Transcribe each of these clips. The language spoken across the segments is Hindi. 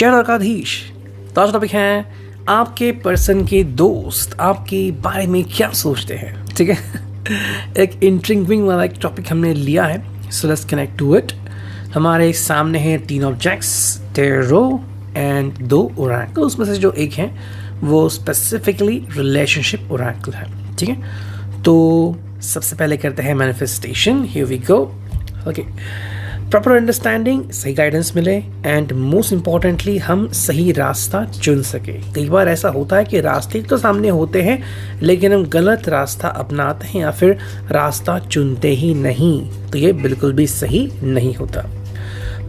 जय द्वारकाधीश। तो आज टॉपिक है आपके पर्सन के दोस्त आपके बारे में क्या सोचते हैं। ठीक है एक इंट्रिंगिंग वाला एक टॉपिक हमने लिया है, so let's connect to it. हमारे सामने हैं 3 ऑब्जेक्ट्स, टेरो एंड 2 ओरेकल। उसमें से जो एक है वो स्पेसिफिकली रिलेशनशिप ओरेकल है। ठीक है, तो सबसे पहले करते हैं manifestation. Here we go. Okay, proper understanding, सही गाइडेंस मिले एंड मोस्ट इम्पॉर्टेंटली हम सही रास्ता चुन सके। कई बार ऐसा होता है कि रास्ते तो सामने होते हैं लेकिन हम गलत रास्ता अपनाते हैं या फिर रास्ता चुनते ही नहीं, तो ये बिल्कुल भी सही नहीं होता।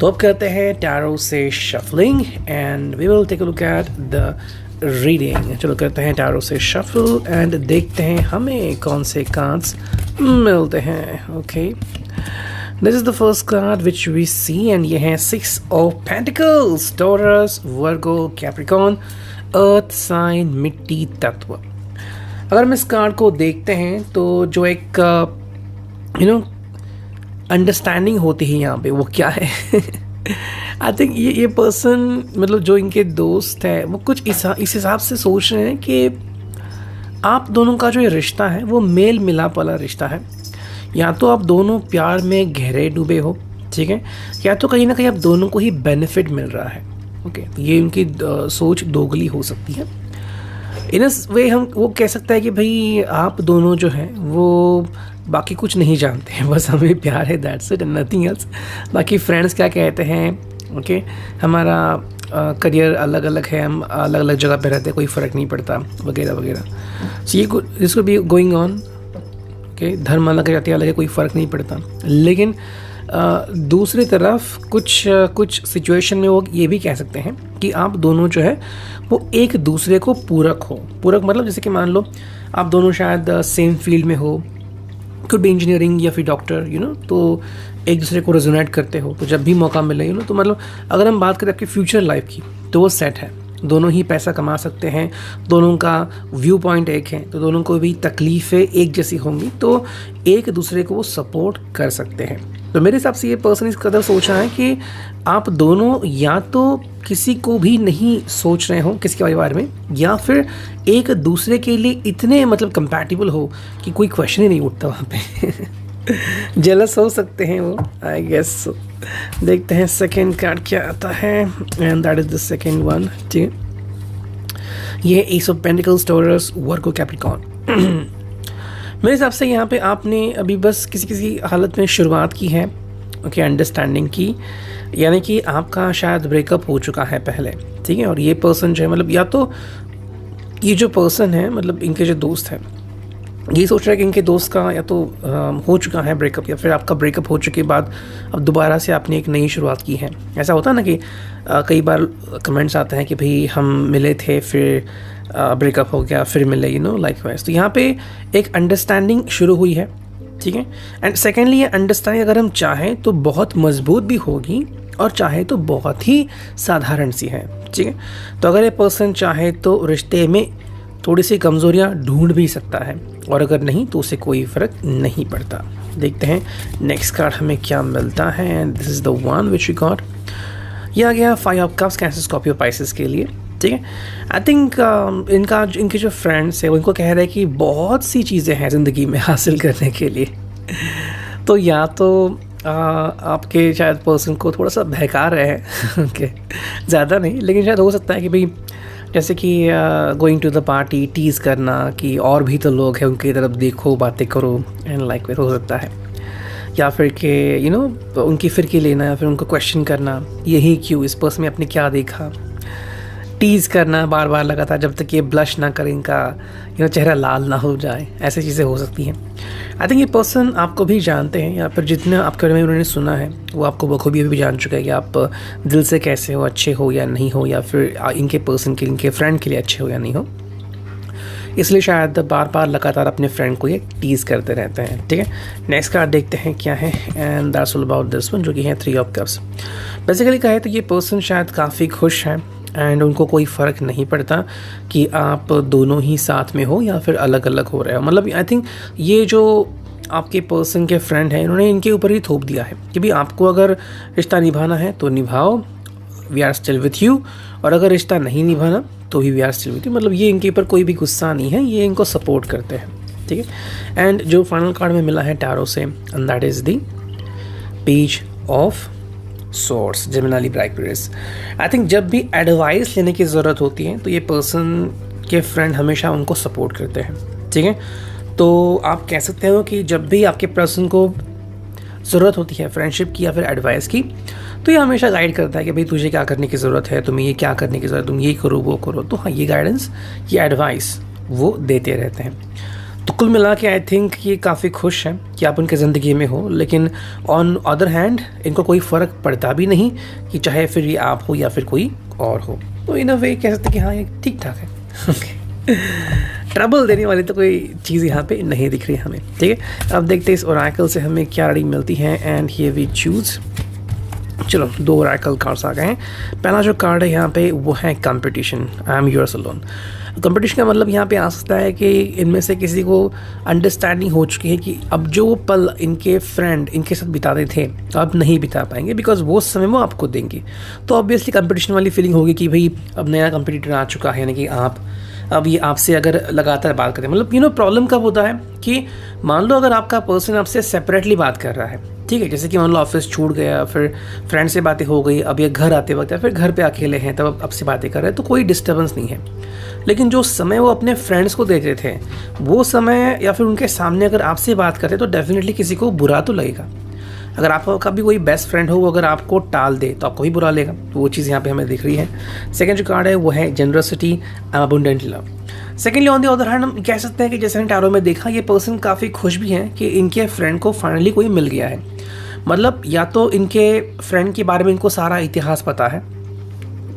तो अब करते हैं टैरो से shuffling and we will take a look at the reading. चलो करते हैं टैरो से शफल एंड देखते हैं हमें कौन से कार्ड्स मिलते हैं। Okay, This is the first card which we see and ये है 6 of Pentacles, Taurus, Virgo, Capricorn, Earth sign, मिट्टी तत्व। अगर हम इस कार्ड को देखते हैं तो जो एक अंडरस्टैंडिंग होती है यहाँ पे वो क्या है आई थिंक ये पर्सन मतलब जो इनके दोस्त है वो कुछ इस हिसाब से सोच रहे हैं कि आप दोनों का जो ये रिश्ता है वो मेल मिलाप वाला रिश्ता है। या तो आप दोनों प्यार में गहरे डूबे हो, ठीक है, या तो कहीं ना कहीं आप दोनों को ही बेनिफिट मिल रहा है। ओके, ये उनकी सोच दोगली हो सकती है। इन अ वे हम वो कह सकते हैं कि भाई आप दोनों जो हैं वो बाकी कुछ नहीं जानते हैं, बस हमें प्यार है, that's it and nothing else. बाकी फ्रेंड्स क्या कहते हैं, ओके, हमारा करियर अलग अलग है, हम अलग अलग जगह पे रहते हैं, कोई फ़र्क नहीं पड़ता वगैरह वगैरह। सो ये this will be going on. Okay, धर्म अलग जाती अलग है, कोई फ़र्क नहीं पड़ता। लेकिन दूसरी तरफ कुछ सिचुएशन में वो ये भी कह सकते हैं कि आप दोनों जो है वो एक दूसरे को पूरक हो। पूरक मतलब जैसे कि मान लो आप दोनों शायद सेम फील्ड में हो, कुड बी इंजीनियरिंग या फिर डॉक्टर, तो एक दूसरे को रेजोनेट करते हो, तो जब भी मौका मिले तो मतलब अगर हम बात करें आपकी फ्यूचर लाइफ की तो वो सेट है। दोनों ही पैसा कमा सकते हैं, दोनों का व्यू पॉइंट एक है, तो दोनों को भी तकलीफ़ें एक जैसी होंगी, तो एक दूसरे को वो सपोर्ट कर सकते हैं। तो मेरे हिसाब से ये पर्सन इस कदर सोच रहा है कि आप दोनों या तो किसी को भी नहीं सोच रहे हो किसी के बारे में, या फिर एक दूसरे के लिए इतने मतलब कंपैटिबल हो कि कोई क्वेश्चन ही नहीं उठता वहाँ पे जेलस हो सकते हैं वो, आई गेस। देखते हैं सेकेंड कार्ड क्या आता है and that is the second one. ठीक है, ये S of pentacles, taurus, Virgo, Capricorn. मेरे हिसाब से यहाँ पे आपने अभी बस किसी हालत में शुरुआत की है, ओके, अंडरस्टैंडिंग की, यानी कि आपका शायद ब्रेकअप हो चुका है पहले, ठीक है। और ये पर्सन जो है मतलब या तो ये जो पर्सन है मतलब इनके जो दोस्त हैं ये सोच रहा है कि इनके दोस्त का या तो हो चुका है ब्रेकअप, या फिर आपका ब्रेकअप हो चुके बाद अब दोबारा से आपने एक नई शुरुआत की है। ऐसा होता है ना कि कई बार कमेंट्स आते हैं कि भाई हम मिले थे फिर ब्रेकअप हो गया फिर मिले, लाइक वाइज। तो यहाँ पे एक अंडरस्टैंडिंग शुरू हुई है, ठीक है। एंड सेकेंडली ये अंडरस्टैंडिंग अगर हम चाहें तो बहुत मजबूत भी होगी और चाहे तो बहुत ही साधारण सी है, ठीक है। तो अगर ये पर्सन चाहे तो रिश्ते में थोड़ी सी कमज़ोरियाँ ढूंढ भी सकता है, और अगर नहीं तो उसे कोई फ़र्क नहीं पड़ता। देखते हैं नेक्स्ट कार्ड हमें क्या मिलता है। This is the one which we got. ये आ गया 5 of cups, Cancer, Scorpio, Pisces के लिए, ठीक है। आई थिंक इनके जो फ्रेंड्स हैं वो इनको कह रहे हैं कि बहुत सी चीज़ें हैं ज़िंदगी में हासिल करने के लिए तो या तो आपके शायद पर्सन को थोड़ा सा बहका रहे हैं ओके, ज़्यादा नहीं, लेकिन शायद हो सकता है कि भाई जैसे कि going to the party, tease करना कि और भी तो लोग हैं उनकी तरफ देखो, बातें करो एंड लाइक हो सकता है। या फिर कि उनकी फिरकी लेना या फिर उनको क्वेश्चन करना, यही क्यों, इस पर्सन में आपने क्या देखा, टीज़ करना बार बार लगातार जब तक ये ब्लश ना करें, इनका चेहरा लाल ना हो जाए, ऐसी चीज़ें हो सकती हैं। आई थिंक ये पर्सन आपको भी जानते हैं, या फिर जितना आपके बारे में उन्होंने सुना है वो आपको बखूबी भी जान चुका है कि आप दिल से कैसे हो, अच्छे हो या नहीं हो, या फिर इनके पर्सन के, इनके फ्रेंड के लिए अच्छे हो या नहीं हो। इसलिए शायद बार बार लगातार अपने फ्रेंड को ये टीज़ करते रहते हैं, ठीक है। नेक्स्ट कार्ड देखते हैं क्या है and that's all about this one, जो कि है 3 ऑफ कप्स। बेसिकली कहे तो ये पर्सन शायद काफ़ी खुश है एंड उनको कोई फ़र्क नहीं पड़ता कि आप दोनों ही साथ में हो या फिर अलग अलग हो रहे हो। मतलब आई थिंक ये जो आपके पर्सन के फ्रेंड हैं इन्होंने इनके ऊपर ही थोप दिया है कि भाई आपको अगर रिश्ता निभाना है तो निभाओ, we are still with you, और अगर रिश्ता नहीं निभाना तो ही we are still with you. मतलब ये इनके ऊपर कोई भी गुस्सा नहीं है, ये इनको सपोर्ट करते हैं, ठीक है। एंड जो फाइनल कार्ड में मिला है टैरो से, and that is the page of source, Gemini Libra Aquarius. I think जब भी एडवाइस लेने की ज़रूरत होती है तो ये पर्सन के फ्रेंड हमेशा उनको सपोर्ट करते हैं, ठीक है। तो आप कह सकते हो कि जब भी आपके पर्सन को ज़रूरत होती है फ्रेंडशिप की या फिर एडवाइस की, तो ये हमेशा गाइड करता है कि भाई तुझे क्या करने की ज़रूरत है, तुम्हें ये क्या करने की ज़रूरत है, तुम ये करो वो करो। तो हाँ, ये गाइडेंस, ये एडवाइस वो देते रहते हैं। तो कुल मिला के आई थिंक ये काफ़ी खुश हैं कि आप उनके ज़िंदगी में हो, लेकिन ऑन अदर हैंड इनको कोई फ़र्क पड़ता भी नहीं कि चाहे फिर ये आप हो या फिर कोई और हो। तो इन अ वे कह सकते हैं कि हाँ, ये ठीक ठाक है। ट्रबल देने वाली तो कोई चीज़ यहाँ पे नहीं दिख रही हमें, ठीक है। अब देखते हैं इस ओरेकल से हमें क्या रीडिंग मिलती है। एंड हियर वी चूज़, चलो 2 ओरेकल कार्ड्स आ गए हैं। पहला जो कार्ड है यहाँ पे वो है competition, I am yours alone. Competition का मतलब यहाँ पे आ सकता है कि इनमें से किसी को अंडरस्टैंडिंग हो चुकी है कि अब जो वो पल इनके फ्रेंड इनके साथ बिताते थे अब नहीं बिता पाएंगे, बिकॉज वो समय वो आपको देंगे। तो ऑब्वियसली कंपटीशन वाली फीलिंग होगी कि भाई अब नया कंपटीटर आ चुका है, यानी कि आप अब ये आपसे अगर लगातार बात करें, मतलब प्रॉब्लम कब होता है कि मान लो अगर आपका पर्सन आपसे सेपरेटली बात कर रहा है, ठीक है, जैसे कि मान लो ऑफिस छूट गया, फिर फ्रेंड से बातें हो गई, अब ये घर आते वक्त या फिर घर पे अकेले हैं तब आपसे बातें कर रहे हैं, तो कोई डिस्टर्बेंस नहीं है। लेकिन जो समय वो अपने फ्रेंड्स को देते थे, वो समय या फिर उनके सामने अगर आपसे बात करते तो डेफिनेटली किसी को बुरा तो लगेगा। अगर आपका भी कोई बेस्ट फ्रेंड हो, वो अगर आपको टाल दे तो आपको भी बुरा लगेगा। तो वो चीज़ यहाँ पे हमें दिख रही है। सेकंड जो कार्ड है वो है generosity and abundant love. Secondly on the other hand हम कह सकते हैं कि जैसे हमने टैरो में देखा, ये पर्सन काफ़ी खुश भी हैं कि इनके फ्रेंड को फाइनली कोई मिल गया है। मतलब या तो इनके फ्रेंड के बारे में इनको सारा इतिहास पता है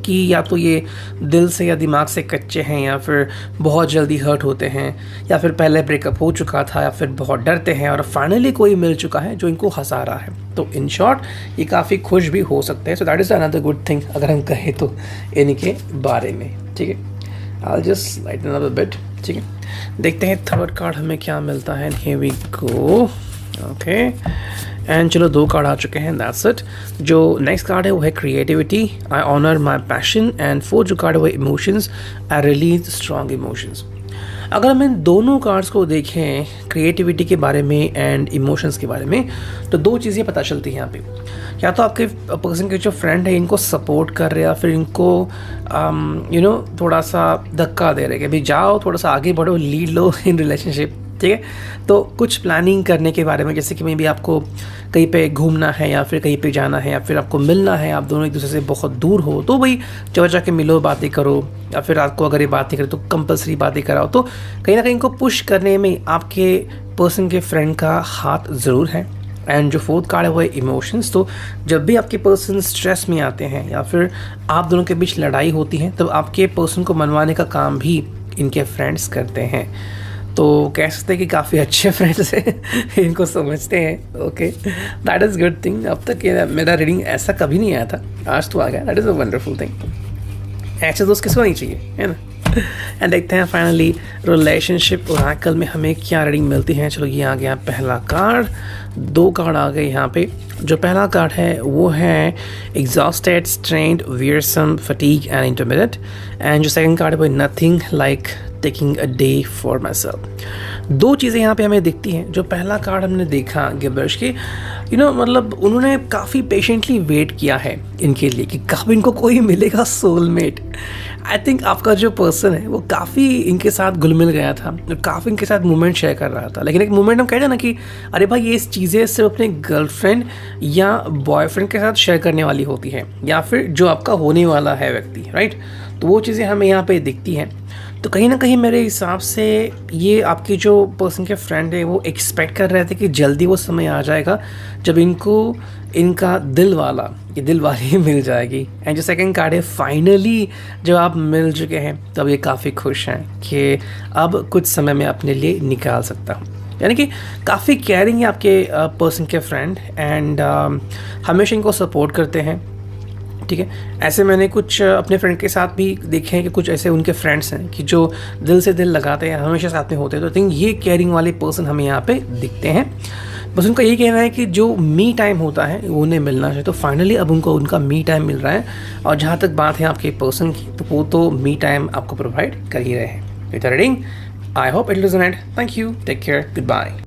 कि या तो ये दिल से या दिमाग से कच्चे हैं, या फिर बहुत जल्दी हर्ट होते हैं, या फिर पहले ब्रेकअप हो चुका था, या फिर बहुत डरते हैं और फाइनली कोई मिल चुका है जो इनको हंसा रहा है। तो इन शॉर्ट ये काफ़ी खुश भी हो सकते हैं। So that is another good thing अगर हम कहें तो इनके बारे में, ठीक है। I'll just lighten up a bit, ठीक है। देखते हैं थर्ड कार्ड हमें क्या मिलता है। Here we go, okay। And चलो 2 कार्ड आ चुके हैं, दैट्स इट। जो नेक्स्ट कार्ड है वो है creativity, I honour my passion. And 4 जो कार्ड है वो emotions, I release strong emotions. अगर हम इन दोनों कार्ड्स को देखें, क्रिएटिविटी के बारे में एंड इमोशंस के बारे में, तो 2 चीज़ें पता चलती हैं यहाँ पे। या तो आपके पर्सन के जो फ्रेंड है इनको सपोर्ट कर रहे हैं, फिर इनको थोड़ा सा धक्का दे रहे हैं कि भाई जाओ थोड़ा सा आगे बढ़ो, लीड लो इन रिलेशनशिप, ठीक है। तो कुछ प्लानिंग करने के बारे में, जैसे कि मे भी आपको कहीं पे घूमना है या फिर कहीं पे जाना है या फिर आपको मिलना है, आप दोनों एक दूसरे से बहुत दूर हो, तो भाई जब जाके मिलो, बातें करो, या फिर आपको अगर ये बात नहीं करे तो कंपलसरी बातें कराओ। तो कहीं ना कहीं इनको पुश करने में आपके पर्सन के फ्रेंड का हाथ ज़रूर है। एंड जो 4th कार्ड है वो है इमोशंस। तो जब भी आपके पर्सन स्ट्रेस में आते हैं या फिर आप दोनों के बीच लड़ाई होती है, तब आपके पर्सन को मनवाने का काम भी इनके फ्रेंड्स करते हैं। तो कह सकते हैं कि काफ़ी अच्छे फ्रेंड्स हैं, इनको समझते हैं, okay, that is good thing. अब तक मेरा रीडिंग ऐसा कभी नहीं आया था, आज तो आ गया, that is a wonderful thing. ऐसे दोस्त किसको नहीं चाहिए, है ना। एंड देखते हैं फाइनली रिलेशनशिप ओरेकल में हमें क्या रीडिंग मिलती है। चलो ये आ गया पहला कार्ड, 2 कार्ड आ गए यहाँ पे। जो पहला कार्ड है वो है exhausted, strained, wearisome, fatigue and intermitted. And जो सेकंड कार्ड है वो nothing like taking a day for myself. 2 चीज़ें यहाँ पे हमें दिखती हैं। जो पहला कार्ड हमने देखा गिबर्श की, मतलब उन्होंने काफ़ी पेशेंटली वेट किया है इनके लिए कि कब इनको कोई मिलेगा सोलमेट। आई थिंक आपका जो पर्सन है वो काफ़ी इनके साथ घुल मिल गया था, काफ़ी इनके साथ मोमेंट शेयर कर रहा था। लेकिन एक मोमेंट हम कहते हैं ना कि अरे भाई ये चीज़ें सिर्फ अपने गर्लफ्रेंड या बॉयफ्रेंड के साथ शेयर करने वाली होती हैं, या फिर जो आपका होने वाला है व्यक्ति, राइट। तो वो चीज़ें हमें यहाँ पे दिखती हैं। तो कहीं ना कहीं मेरे हिसाब से ये आपके जो पर्सन के फ्रेंड है वो एक्सपेक्ट कर रहे थे कि जल्दी वो समय आ जाएगा जब इनको इनका दिल वाली मिल जाएगी। एंड जो सेकंड कार्ड है फाइनली जब आप मिल चुके हैं तब ये काफ़ी खुश हैं कि अब कुछ समय में अपने लिए निकाल सकता हूँ। यानी कि काफ़ी केयरिंग है आपके पर्सन के फ्रेंड, एंड हमेशा इनको सपोर्ट करते हैं, ठीक है। ऐसे मैंने कुछ अपने फ्रेंड के साथ भी देखे हैं कि कुछ ऐसे उनके फ्रेंड्स हैं कि जो दिल से दिल लगाते हैं, हमेशा साथ में होते हैं। तो आई थिंक ये केयरिंग वाले पर्सन हमें यहाँ पे दिखते हैं। बस उनका यही कहना है कि जो मी टाइम होता है वो उन्हें मिलना चाहिए। तो फाइनली अब उनको उनका मी टाइम मिल रहा है, और जहाँ तक बात है आपके पर्सन की, तो वो तो मी टाइम आपको प्रोवाइड कर ही रहे हैं। Reading, I hope it resonate. Thank you, take care, good bye.